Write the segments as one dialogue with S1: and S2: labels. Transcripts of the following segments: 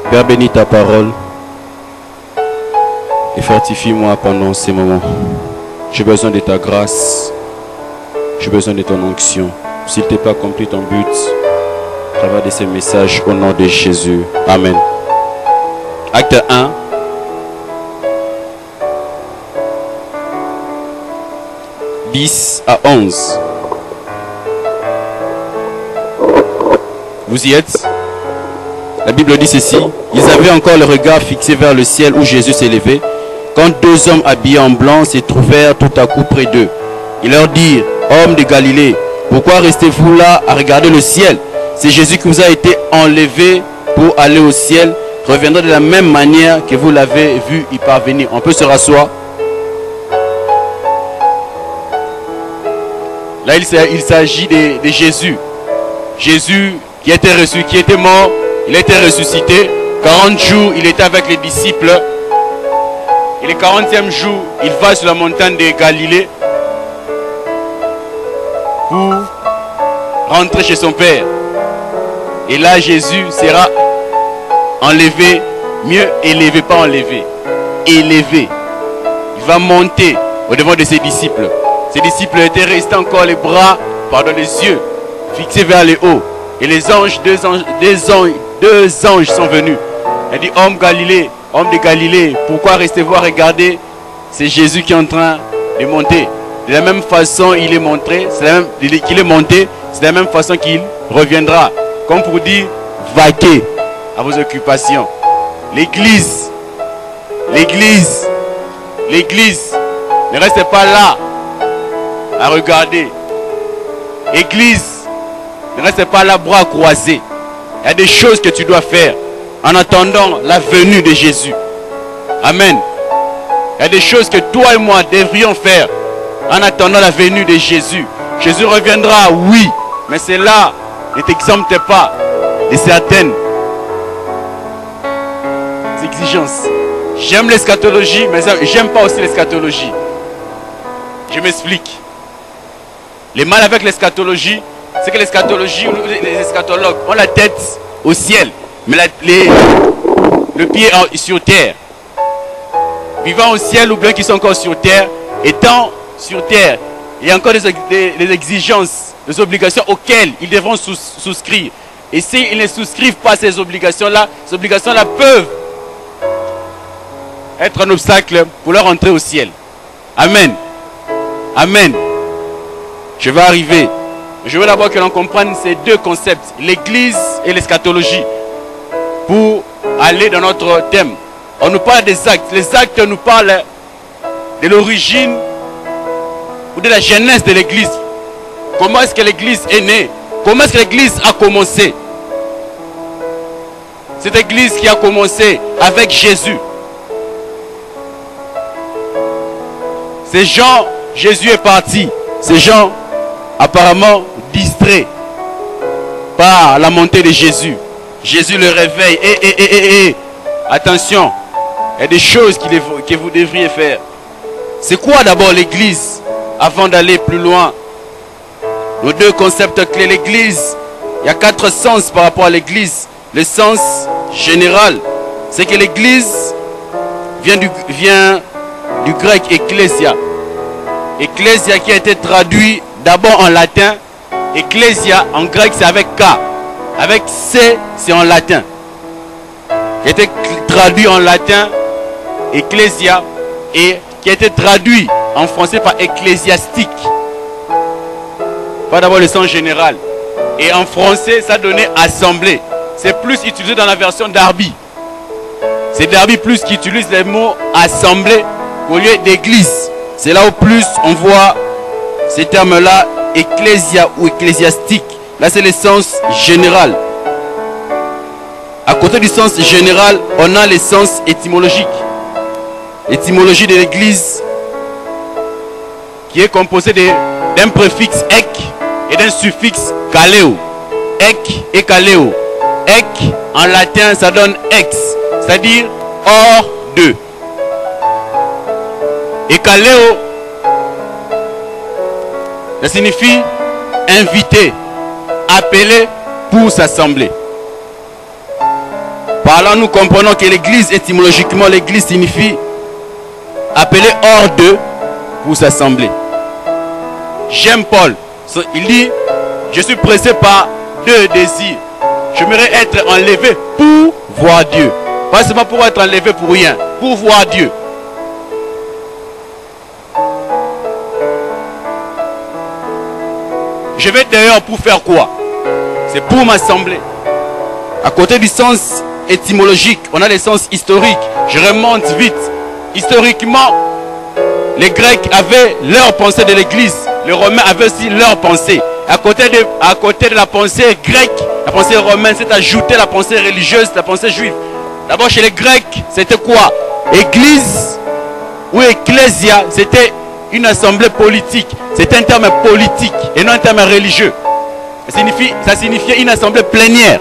S1: Père, bénis ta parole et fortifie-moi pendant ces moments. J'ai besoin de ta grâce, j'ai besoin de ton onction. S'il te plaît, accomplis ton but à travers de ces messages au nom de Jésus. Amen. Acte 1. « 10 à 11. Vous y êtes? La Bible dit ceci. Ils avaient encore le regard fixé vers le ciel où Jésus s'élevait, quand deux hommes habillés en blanc se trouvèrent tout à coup près d'eux. Ils leur dirent, hommes de Galilée, pourquoi restez-vous là à regarder le ciel? C'est Jésus qui vous a été enlevé pour aller au ciel, reviendra de la même manière que vous l'avez vu y parvenir. On peut se rasseoir. Là, il s'agit de Jésus. Jésus qui était reçu, qui était mort, il a été ressuscité. 40 jours, il était avec les disciples. Et le 40e jour, il va sur la montagne de Galilée pour rentrer chez son Père. Et là, Jésus sera enlevé, mieux élevé, pas enlevé, élevé. Il va monter au devant de ses disciples. Ses disciples étaient restés encore les bras, pardon, les yeux fixés vers le haut. Et les anges, deux anges sont venus. Il dit, homme de Galilée, pourquoi restez-vous à regarder? C'est Jésus qui est en train de monter. De la même façon, il est monté, qu'il est monté, c'est de la même façon qu'il reviendra. Comme pour dire, vaquez à vos occupations. L'église ne restez pas là à regarder. Église, ne restez pas là bras croisés. Il y a des choses que tu dois faire en attendant la venue de Jésus. Amen. Il y a des choses que toi et moi devrions faire en attendant la venue de Jésus. Jésus reviendra, oui, mais c'est là, ne t'exempte pas de certaines exigences. J'aime l'eschatologie, mais j'aime pas aussi l'eschatologie. Je m'explique. Le mal avec l'eschatologie, c'est que l'eschatologie, les eschatologues ont la tête au ciel, mais le pied sur terre. Vivant au ciel ou bien qui sont encore sur terre, étant sur terre, il y a encore des exigences, des obligations auxquelles ils devront souscrire. Et s'ils ne souscrivent pas à ces obligations-là peuvent être un obstacle pour leur entrée au ciel. Amen. Amen. Je vais arriver. Je veux d'abord que l'on comprenne ces deux concepts, l'église et l'eschatologie, pour aller dans notre thème. On nous parle des actes. Les actes nous parlent de l'origine ou de la genèse de l'église. Comment est-ce que l'église est née? Comment est-ce que l'église a commencé? Cette église qui a commencé avec Jésus. Ces gens, Jésus est parti. Ces gens, apparemment distraits par la montée de Jésus. Jésus le réveille. Attention, il y a des choses que vous devriez faire. C'est quoi d'abord l'église? Avant d'aller plus loin, nos deux concepts clés. L'église, il y a 4 sens par rapport à l'église. Le sens général, c'est que l'église vient du grec ecclésia. Ecclésia qui a été traduit d'abord en latin. Ecclésia en grec c'est avec K. Avec C c'est en latin. Qui a été traduit en latin ecclésia et qui a été traduit en français par ecclésiastique. Pas d'abord le sens général. Et en français ça donnait assemblée. C'est plus utilisé dans la version Darby. C'est Darby plus qui utilise le mot assemblée au lieu d'église. C'est là où plus on voit ces termes-là, ecclésia ou ecclésiastique. Là, c'est le sens général. À côté du sens général, on a le sens étymologique. L'étymologie de l'église qui est composée d'un préfixe ek et d'un suffixe kaleo. Ek et kaleo. Ek, en latin, ça donne ex, c'est-à-dire hors de. Et kaleo, ça signifie inviter, appeler pour s'assembler. Par là, nous comprenons que l'église, étymologiquement, l'église signifie appeler hors d'eux pour s'assembler. J'aime Paul. Il dit, je suis pressé par deux désirs. J'aimerais être enlevé pour voir Dieu. Pas seulement pour être enlevé pour rien, pour voir Dieu. Je vais d'ailleurs pour faire quoi? C'est pour m'assembler. À côté du sens étymologique, on a le sens historique. Je remonte vite. Historiquement, les Grecs avaient leur pensée de l'église. Les Romains avaient aussi leur pensée. À côté de la pensée grecque, la pensée romaine s'est ajoutée la pensée religieuse, la pensée juive. D'abord chez les Grecs, c'était quoi? Église ou ecclésia, c'était une assemblée politique. C'était un terme politique et non un terme religieux. Ça signifiait une assemblée plénière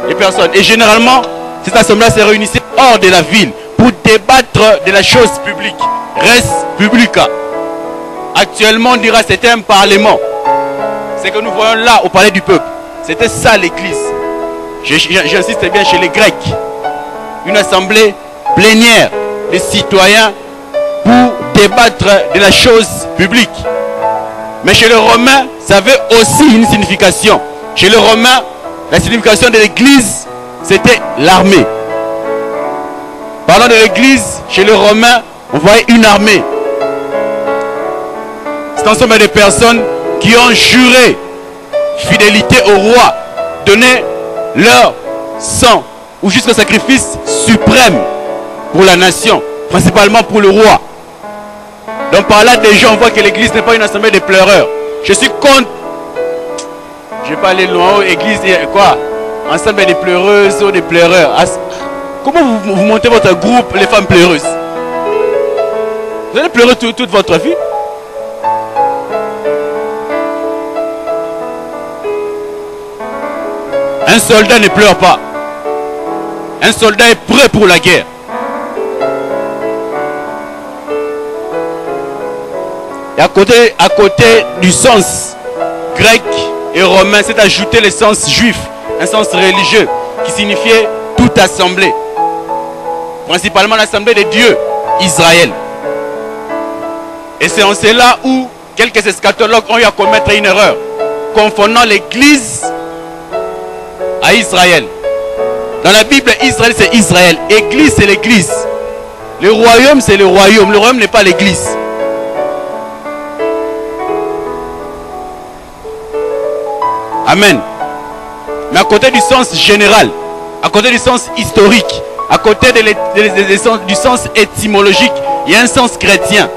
S1: des personnes. Et généralement, cette assemblée se réunissait hors de la ville pour débattre de la chose publique. Res publica. Actuellement, on dira que c'était un parlement. C'est que nous voyons là au palais du peuple. C'était ça l'église. J'insiste bien chez les Grecs. Une assemblée plénière des citoyens pour débattre de la chose publique. Mais chez les Romains, ça avait aussi une signification. Chez les Romains, la signification de l'église, c'était l'armée. Parlant de l'église, chez les Romains, on voyait une armée. C'est un ensemble de personnes qui ont juré fidélité au roi, donné leur sang ou jusqu'au sacrifice suprême pour la nation, principalement pour le roi. Donc par là déjà on voit que l'église n'est pas une assemblée de pleureurs. Je suis contre. Je ne vais pas aller loin. Église quoi? Ensemble des pleureuses ou des pleureurs. Comment vous montez votre groupe, les femmes pleureuses? Vous allez pleurer toute votre vie? Un soldat ne pleure pas. Un soldat est prêt pour la guerre. Et à côté du sens grec et romain, c'est ajouté le sens juif, un sens religieux qui signifiait toute assemblée. Principalement l'assemblée de Dieu, Israël. Et c'est en cela où quelques eschatologues ont eu à commettre une erreur, confondant l'église à Israël. Dans la Bible, Israël c'est Israël, église c'est l'église. Le royaume c'est le royaume n'est pas l'église. Amen. Mais à côté du sens général, à côté du sens historique, à côté du sens étymologique, il y a un sens chrétien.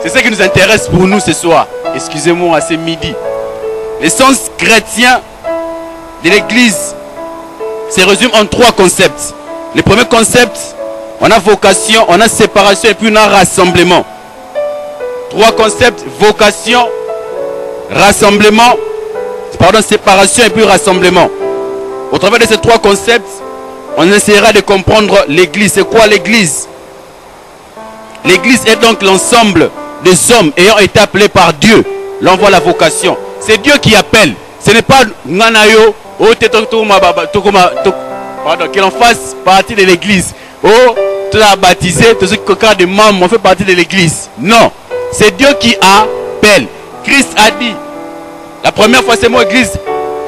S1: C'est ce qui nous intéresse pour nous ce soir. Excusez-moi, à ce midi. Le sens chrétien de l'église se résume en trois concepts. Le premier concept, on a vocation, on a séparation et puis on a rassemblement. Trois concepts, vocation, rassemblement, pardon, séparation et puis rassemblement. Au travers de ces trois concepts, on essaiera de comprendre l'église. C'est quoi l'église? L'église est donc l'ensemble des hommes ayant été appelés par Dieu. Là on voit la vocation. C'est Dieu qui appelle. Ce n'est pas Nanayo, pardon, que l'on fasse partie de l'église. Oh, tu as baptisé, tu as des membres, on fait partie de l'église. Non, c'est Dieu qui appelle. Christ a dit, la première fois ce mot église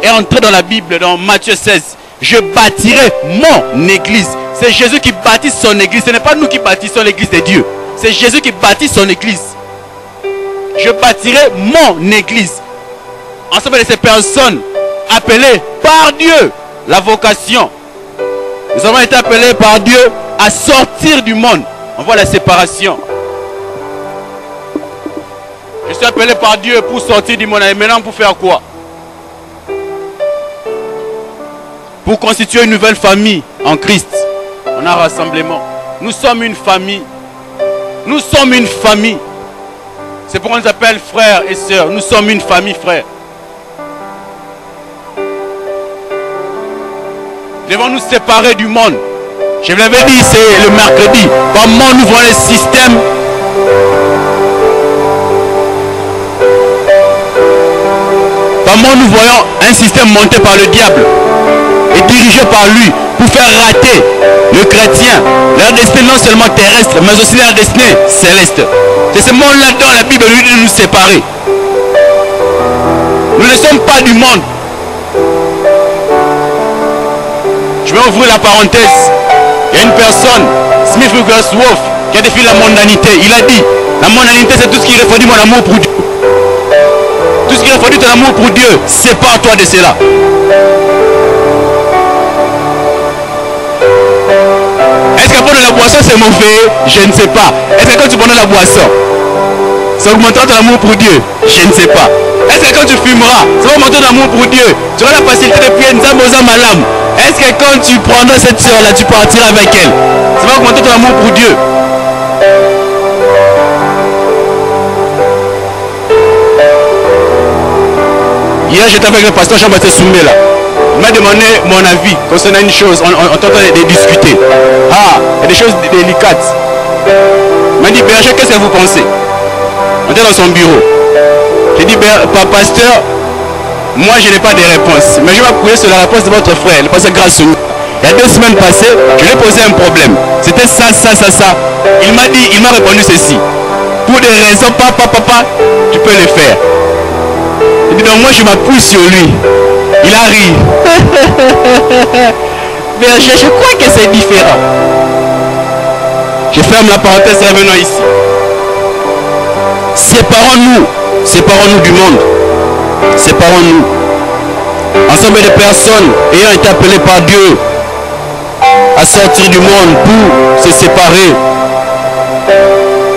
S1: est entré dans la Bible, dans Matthieu 16. Je bâtirai mon église. C'est Jésus qui bâtit son église. Ce n'est pas nous qui bâtissons l'église de Dieu. C'est Jésus qui bâtit son église. Je bâtirai mon église. Ensemble de ces personnes appelées par Dieu, la vocation. Nous avons été appelés par Dieu à sortir du monde. On voit la séparation. Je suis appelé par Dieu pour sortir du monde. Et maintenant pour faire quoi? Pour constituer une nouvelle famille en Christ. On a un rassemblement. Nous sommes une famille. Nous sommes une famille. C'est pourquoi on nous appelle frères et sœurs. Nous sommes une famille, frères. Devons nous séparer du monde. Je vous l'avais dit, c'est le mercredi. Comment nous voyons le système. Comment nous voyons un système monté par le diable. est dirigée par lui pour faire rater le chrétien, leur destinée non seulement terrestre, mais aussi leur destinée céleste. C'est ce monde-là dont la Bible lui dit de nous séparer. Nous ne sommes pas du monde. Je vais ouvrir la parenthèse. Il y a une personne, Smith Wigglesworth, qui a défini la mondanité. Il a dit, la mondanité c'est tout ce qui refroidit mon amour pour Dieu. Tout ce qui refroidit ton amour pour Dieu, sépare-toi de cela. Est-ce que prendre la boisson c'est mauvais? Je ne sais pas. Est-ce que quand tu prends la boisson, ça augmentera ton amour pour Dieu? Je ne sais pas. Est-ce que quand tu fumeras, ça va augmenter ton amour pour Dieu? Tu auras la facilité de prier Nzamboza Malam. Est-ce que quand tu prendras cette soeur-là, tu partiras avec elle? Ça va augmenter ton amour pour Dieu. Hier, j'étais avec le pasteur Jean-Baptiste Soumbé là. Il m'a demandé mon avis concernant une chose. On t'entend de discuter. Ah, il y a des choses délicates. Il m'a dit, Berger, qu'est-ce que vous pensez? On était dans son bureau. J'ai dit, pasteur, moi je n'ai pas de réponse. Mais je vais appuyer sur la réponse de votre frère, le pasteur Grâce-Soumou. Il y a 2 semaines passées, je lui ai posé un problème. C'était ça. Il m'a dit, il m'a répondu ceci. Pour des raisons, papa, tu peux le faire. Il dit, donc moi je m'appuie sur lui. Il a ri. Mais je crois que c'est différent. Je ferme la parenthèse, revenons ici. Séparons-nous du monde. Séparons-nous. Ensemble de personnes ayant été appelées par Dieu à sortir du monde pour se séparer.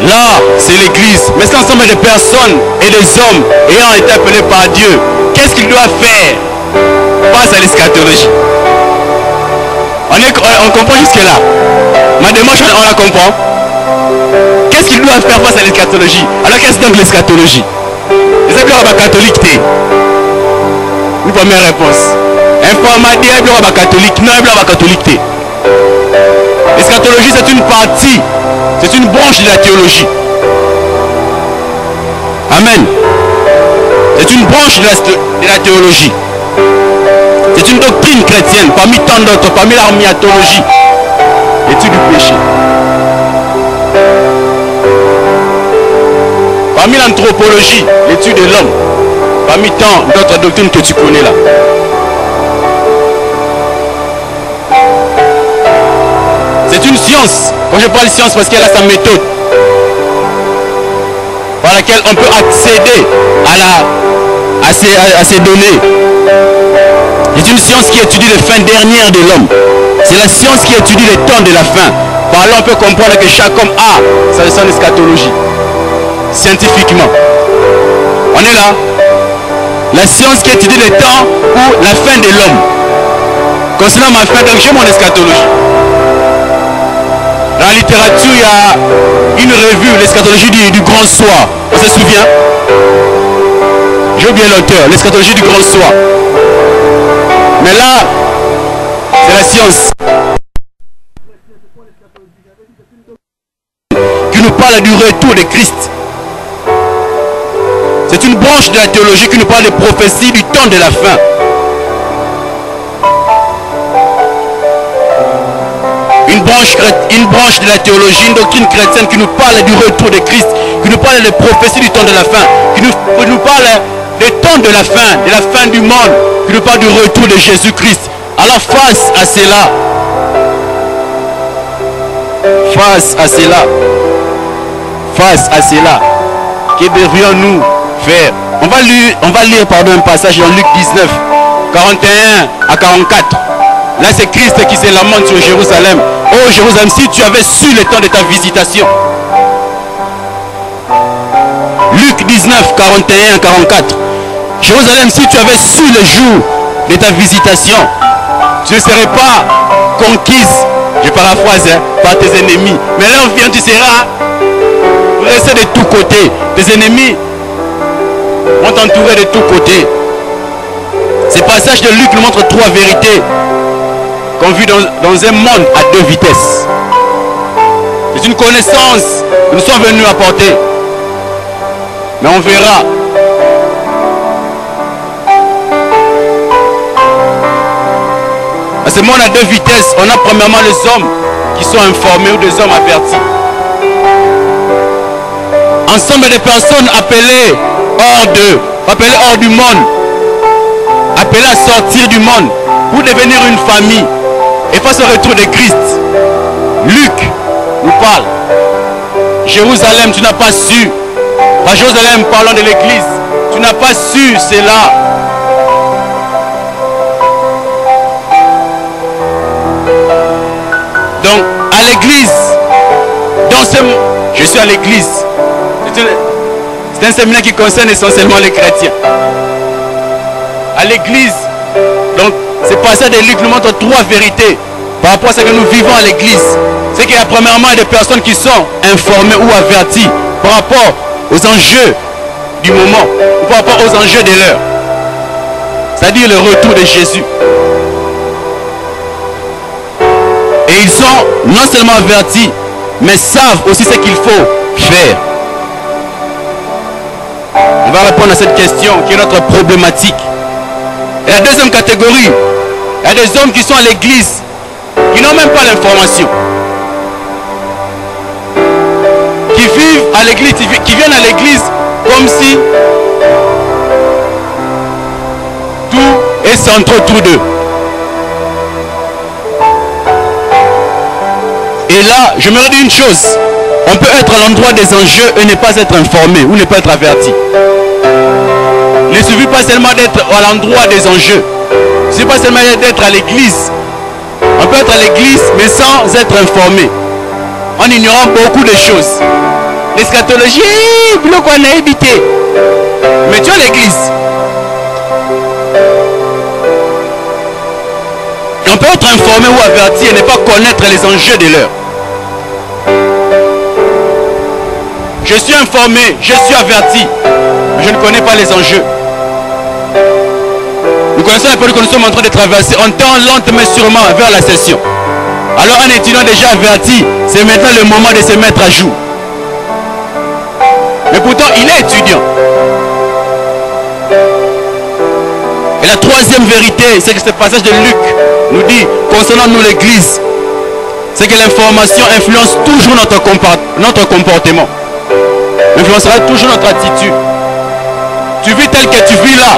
S1: Là, c'est l'église. Mais c'est ensemble de personnes et des hommes ayant été appelés par Dieu. Qu'est-ce qu'ils doivent faire face à l'eschatologie? On comprend jusque-là. Ma démarche, on la comprend. Qu'est-ce qu'ils doivent faire face à l'eschatologie? Alors qu'est-ce donc l'eschatologie? Les gens catholiques, une première réponse. Informatique, catholique. Non, catholique. L'eschatologie, c'est une partie, c'est une branche de la théologie. Amen. C'est une branche de la théologie. C'est une doctrine chrétienne, parmi tant d'autres, parmi l'armiatologie, l'étude du péché. Parmi l'anthropologie, l'étude de l'homme, parmi tant d'autres doctrines que tu connais là. C'est une science. Quand je parle de science, parce qu'elle a sa méthode par laquelle on peut accéder à ces données. C'est une science qui étudie les fins dernières de l'homme. C'est la science qui étudie les temps de la fin. Par là, on peut comprendre que chaque homme a son eschatologie. Scientifiquement. On est là. La science qui étudie les temps ou la fin de l'homme. Concernant ma fin, donc j'ai mon eschatologie. Dans la littérature, il y a une revue, l'eschatologie du grand soir. On se souvient? J'ai oublié l'auteur, l'eschatologie du grand soir. Mais là, c'est la science qui nous parle du retour de Christ. C'est une branche de la théologie qui nous parle des prophéties du temps de la fin. Une branche de la théologie, une doctrine chrétienne qui nous parle du retour de Christ, qui nous parle des prophéties du temps de la fin, qui nous parle des temps de la fin du monde, qui nous parle du retour de Jésus-Christ. Alors face à cela, que devrions-nous faire? On va lire un passage dans Luc 19, 41 à 44. Là c'est Christ qui se lamente sur Jérusalem. Oh Jérusalem, si tu avais su le temps de ta visitation. Luc 19, 41 à 44. Jérusalem, si tu avais su le jour de ta visitation, tu ne serais pas conquise, je paraphrase, par tes ennemis. Mais là on vient, tu seras pressé de tous côtés. Tes ennemis vont t'entourer de tous côtés. Ce passage de Luc nous montre 3 vérités qu'on vit dans un monde à 2 vitesses. C'est une connaissance que nous sommes venus apporter. Mais on verra. ce monde à deux vitesses. On a premièrement les hommes qui sont informés ou des hommes avertis. Ensemble des personnes appelées hors du monde, appelées à sortir du monde pour devenir une famille. Et face au retour de Christ, Luc nous parle. Jérusalem, tu n'as pas su. À Jérusalem, parlant de l'église, tu n'as pas su cela. Donc, à l'église, je suis à l'église. C'est un séminaire qui concerne essentiellement les chrétiens. À l'église, donc, ce passage de Luc nous montre trois vérités par rapport à ce que nous vivons à l'église. C'est qu'il y a premièrement des personnes qui sont informées ou averties par rapport aux enjeux du moment ou par rapport aux enjeux de l'heure. C'est-à-dire le retour de Jésus. Et ils sont non seulement avertis, mais savent aussi ce qu'il faut faire. On va répondre à cette question qui est notre problématique. Et la deuxième catégorie, il y a des hommes qui sont à l'église, qui n'ont même pas l'information. Qui vivent à l'église, qui viennent à l'église comme si tout est centré autour d'eux. Et là, je me redis une chose. On peut être à l'endroit des enjeux et ne pas être informé ou ne pas être averti. Il ne suffit pas seulement d'être à l'endroit des enjeux. Il ne suffit pas seulement d'être à l'église. On peut être à l'église mais sans être informé. En ignorant beaucoup de choses. L'eschatologie, qu'on a évité. Mais tu es à l'église. On peut être informé ou averti et ne pas connaître les enjeux de l'heure. Je suis informé, je suis averti, mais je ne connais pas les enjeux. Nous connaissons la période que nous sommes en train de traverser. On tend lente mais sûrement vers la session. Alors un étudiant déjà averti, c'est maintenant le moment de se mettre à jour. Mais pourtant, il est étudiant. Et la troisième vérité, c'est que ce passage de Luc nous dit, concernant nous l'église, c'est que l'information influence toujours notre comportement. Influencera toujours notre attitude. Tu vis tel que tu vis là,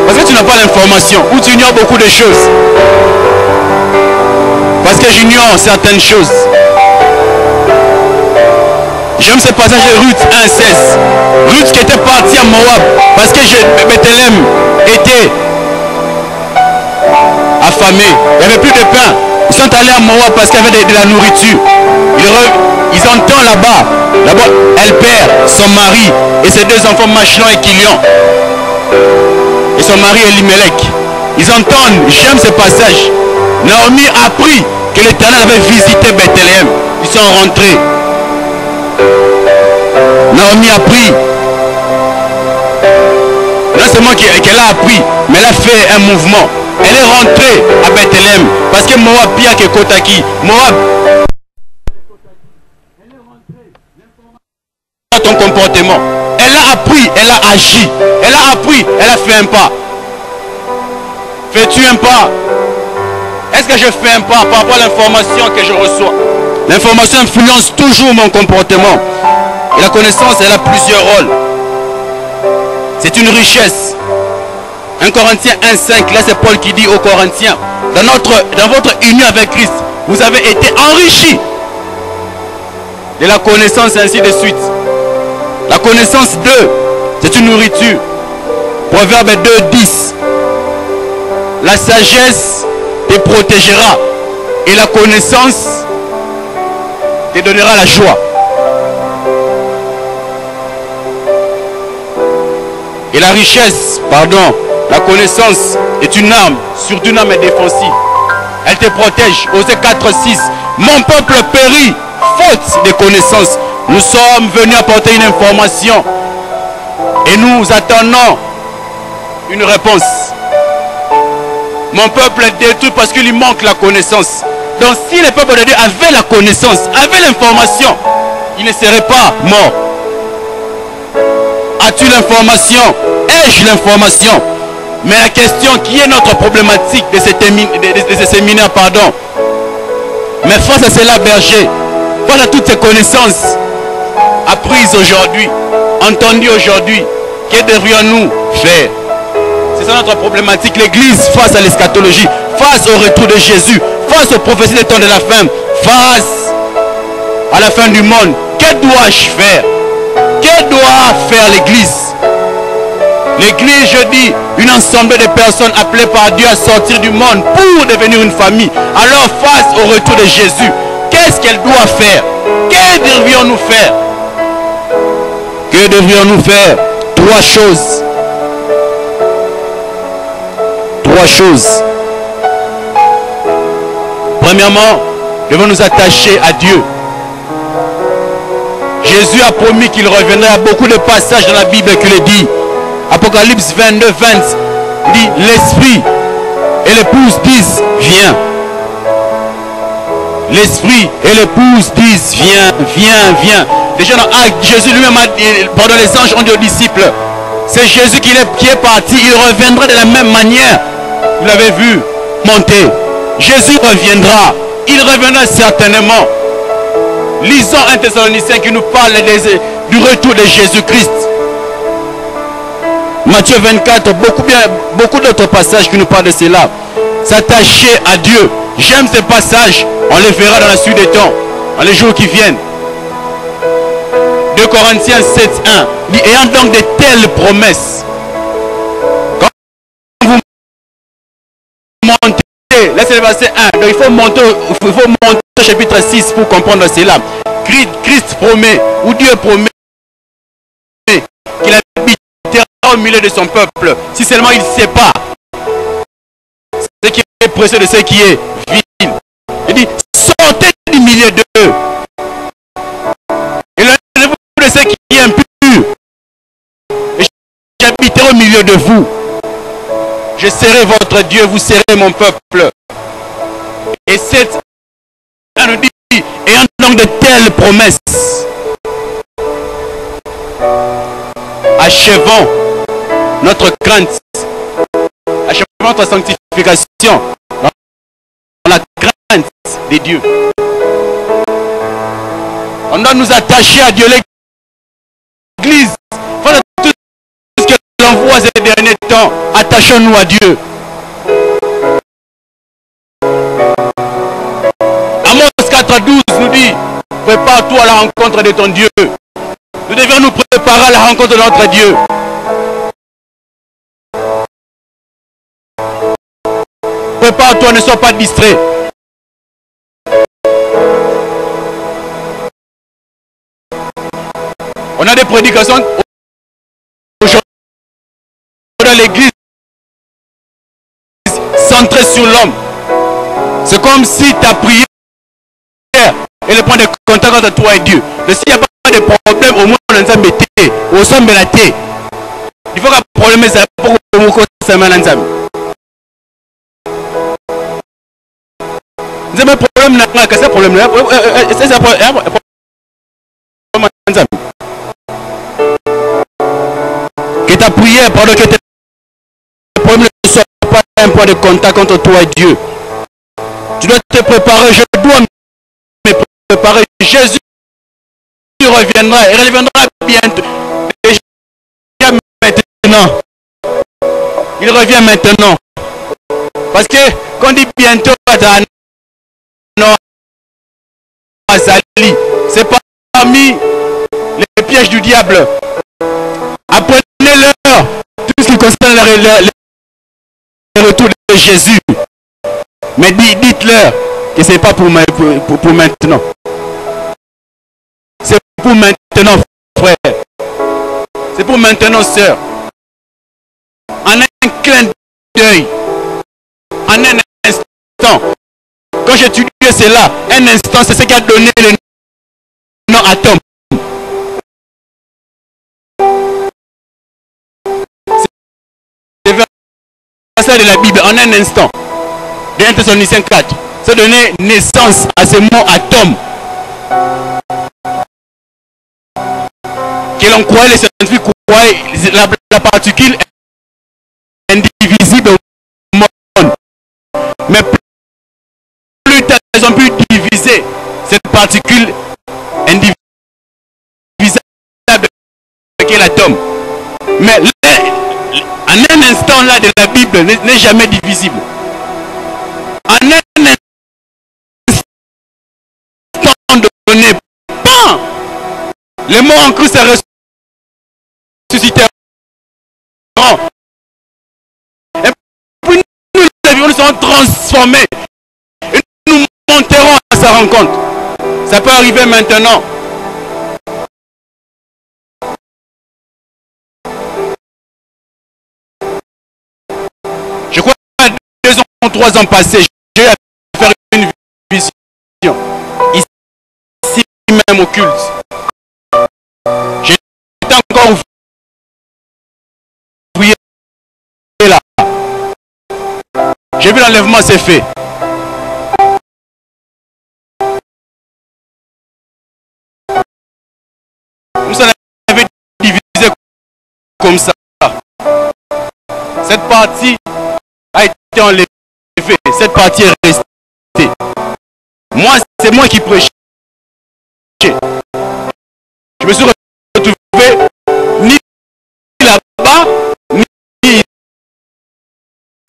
S1: parce que tu n'as pas l'information, ou tu ignores beaucoup de choses. Parce que j'ignore certaines choses. J'aime ce passage de Ruth 1,16. Ruth qui était partie à Moab, parce que Bethléem était affamé. Il n'y avait plus de pain. Ils sont allés à Moab parce qu'il y avait de la nourriture. Ils entendent là-bas. Là-bas, elle perd son mari et ses deux enfants Machlon et Kilion. Et son mari Elimelech. Ils entendent, j'aime ce passage. Naomi a appris que l'Éternel avait visité Bethléem. Ils sont rentrés. Naomi a appris. Non seulement qu'elle a appris, mais elle a fait un mouvement. Elle est rentrée à Bethléem parce que Moab pire que Kotaki. Moab. Elle est rentrée. Dans ton comportement. Elle a appris, elle a agi. Elle a appris, elle a fait un pas. Fais-tu un pas? Est-ce que je fais un pas par rapport à l'information que je reçois? L'information influence toujours mon comportement. Et la connaissance, elle a plusieurs rôles. C'est une richesse. 1 Corinthiens 1,5, là c'est Paul qui dit aux Corinthiens, dans votre union avec Christ, vous avez été enrichis de la connaissance ainsi de suite. La connaissance 2, c'est une nourriture. Proverbe 2,10. La sagesse te protégera et la connaissance te donnera la joie. Et la richesse, pardon, la connaissance est une arme, surtout une arme défensive. Elle te protège. Osée 4,6. Mon peuple périt, faute de connaissance. Nous sommes venus apporter une information. Et nous attendons une réponse. Mon peuple est détruit parce qu'il lui manque la connaissance. Donc si le peuple de Dieu avait la connaissance, avait l'information, il ne serait pas mort. As-tu l'information? Ai-je l'information? Mais la question qui est notre problématique de ces séminaires, pardon. Mais face à cela, berger, face à toutes ces connaissances apprises aujourd'hui, entendues aujourd'hui, que devrions-nous faire? C'est ça notre problématique. L'Église face à l'eschatologie, face au retour de Jésus, face aux prophéties des temps de la fin, face à la fin du monde. Que dois-je faire? Que doit faire l'Église? L'Église, je dis, une assemblée de personnes appelées par Dieu à sortir du monde pour devenir une famille. Alors face au retour de Jésus, qu'est-ce qu'elle doit faire? Que devrions-nous faire? Que devrions-nous faire? Trois choses. Trois choses. Premièrement, nous devons nous attacher à Dieu. Jésus a promis qu'il reviendrait. À beaucoup de passages dans la Bible qui le dit. Apocalypse 22, 20 dit l'Esprit et l'épouse disent viens. L'Esprit et l'épouse disent viens, viens, viens. Déjà dans Actes, Jésus lui-même a dit, pendant les anges ont dit aux disciples, c'est Jésus qui est parti, il reviendra de la même manière. Vous l'avez vu monter. Jésus reviendra. Il reviendra certainement. Lisons un Thessalonicien qui nous parle du retour de Jésus-Christ. Matthieu 24, beaucoup d'autres passages qui nous parlent de cela. S'attacher à Dieu. J'aime ces passages. On les verra dans la suite des temps, dans les jours qui viennent. 2 Corinthiens 7, 1 dit, ayant donc de telles promesses, quand vous montez, là c'est le verset 1, donc il faut monter au chapitre 6 pour comprendre cela. Christ promet, ou Dieu promet qu'il habitera au milieu de son peuple, si seulement il ne sait pas ce qui est précieux de ce qui est vil. Il dit, sortez du milieu d'eux. Et levez-vous de ce qui est impur. Et j'habiterai au milieu de vous. Je serai votre Dieu, vous serez mon peuple. Et cette nous dit, ayant donc de telles promesses, achevons notre crainte, achevons notre sanctification dans la crainte des dieux. On doit nous attacher à Dieu. L'Église, voilà tout ce que l'on voit ces derniers temps, attachons-nous à Dieu. Amos 4:12 nous dit, prépare-toi à la rencontre de ton Dieu. Nous devons nous préparer à la rencontre de notre Dieu. Prépare-toi, ne sois pas distrait. On a des prédications aujourd'hui dans l'église centrées sur l'homme. C'est comme si ta prière est le point de contact entre toi et Dieu. Mais s'il n'y a pas de problème, au moins on a un métier, au sommet de la terre. Il faut que le problème soit pour que vous connaissiez un vous avez un problème, c'est un problème. C'est un problème. Que ta prière, pendant que tes problèmes ne soient pas un point de contact entre toi et Dieu. Tu dois te préparer, je dois me préparer. Jésus reviendra, il reviendra bientôt. Déjà maintenant. Il revient maintenant. Parce que quand on dit bientôt, c'est parmi les pièges du diable. Apprenez-leur tout ce qui concerne le retour de Jésus. Mais dites-leur que ce n'est pas pour maintenant. C'est pour maintenant, frère. C'est pour maintenant, sœur. En un clin d'œil, en un instant. Quand j'étudiais cela, un instant, c'est ce qui a donné le nom atome. C'est le verset de la Bible, en un instant. De 1 Thessaloniciens 4. Ça donnait naissance à ce mot atome. Que l'on croyait, les scientifiques croyaient la particule individuelle. ont pu diviser cette particule indivisable qui est l'atome. Mais en un instant là de la Bible n'est jamais divisible. En un instant donné, pan, les morts en Christ se ressusciteront. Et puis nous serons transformés. Et nous monterons à sa rencontre. Ça peut arriver maintenant. Je crois que 2 ans, 3 ans passés, j'ai eu à faire une vision. Ici même au culte. J'étais encore ouvrier là. J'ai vu l'enlèvement s'est fait. Nous en avons divisé comme ça. Cette partie a été enlevée. Cette partie est restée. Moi, c'est moi qui prêchais. Je me suis retrouvé ni là-bas, ni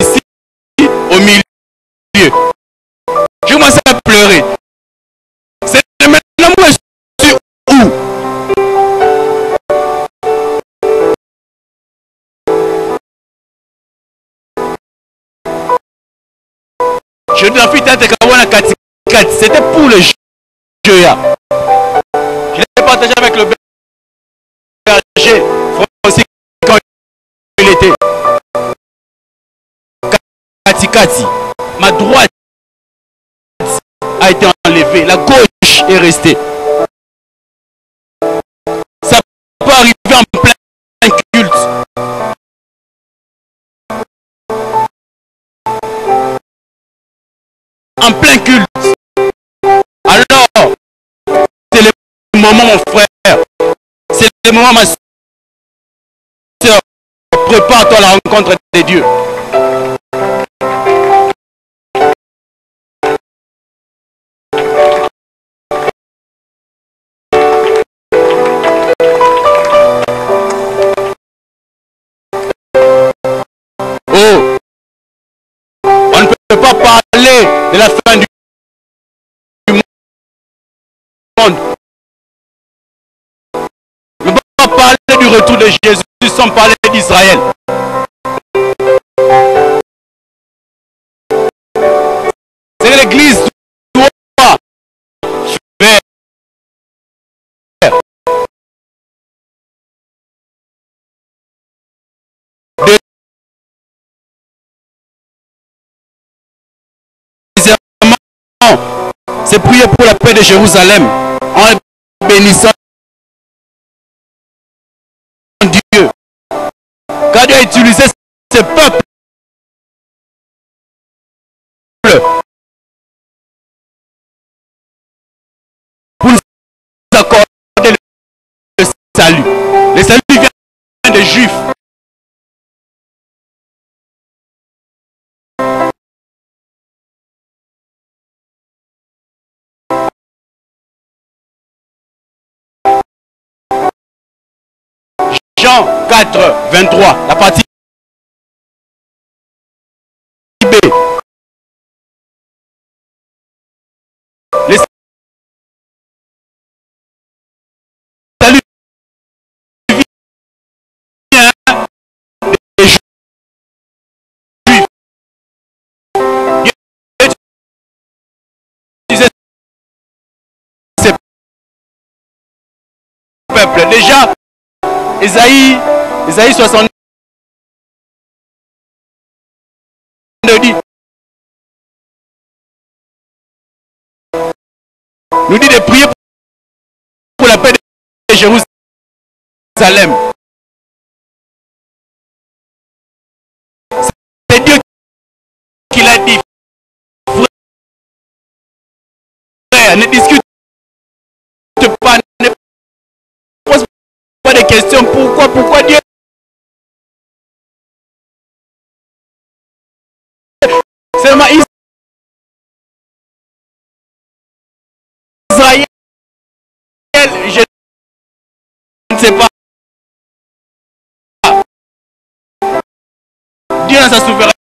S1: ici, au milieu. Je commençais à pleurer. C'est maintenant moi je suis où? Je dois faire c'était pour le jeu. Je l'ai partagé avec le berger Francis quand il était. Kati. Ma droite a été enlevée, la gauche est restée. Ça peut arriver en plein culte. En plein culte. Alors, c'est le moment, mon frère. C'est le moment, ma soeur. Prépare-toi à la rencontre de Dieu. Oh, on ne peut pas parler de la fin du monde. On ne peut pas parler du retour de Jésus sans parler d'Israël. C'est l'église doit faire. C'est prier pour la paix de Jérusalem en bénissant Dieu. Car Dieu a utilisé ce peuple pour nous accorder le salut. Le salut vient des Juifs. Jean 4, 23, la partie B. Le salut vient des Juifs. Dieu utilisait ce peuple. Déjà, Isaïe 62 nous dit de prier pour la paix de Jérusalem. C'est Dieu qui l'a dit. Frère, ne discute pas, ne pose pas de questions. Pourquoi Dieu? Seulement ne sais pas. Dieu dans sa souveraineté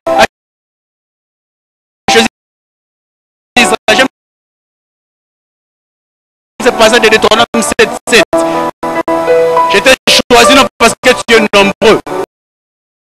S1: a choisi Israël. C'est passage de Deutéronome 7:7. J'étais choisi non parce que tu es nombreux.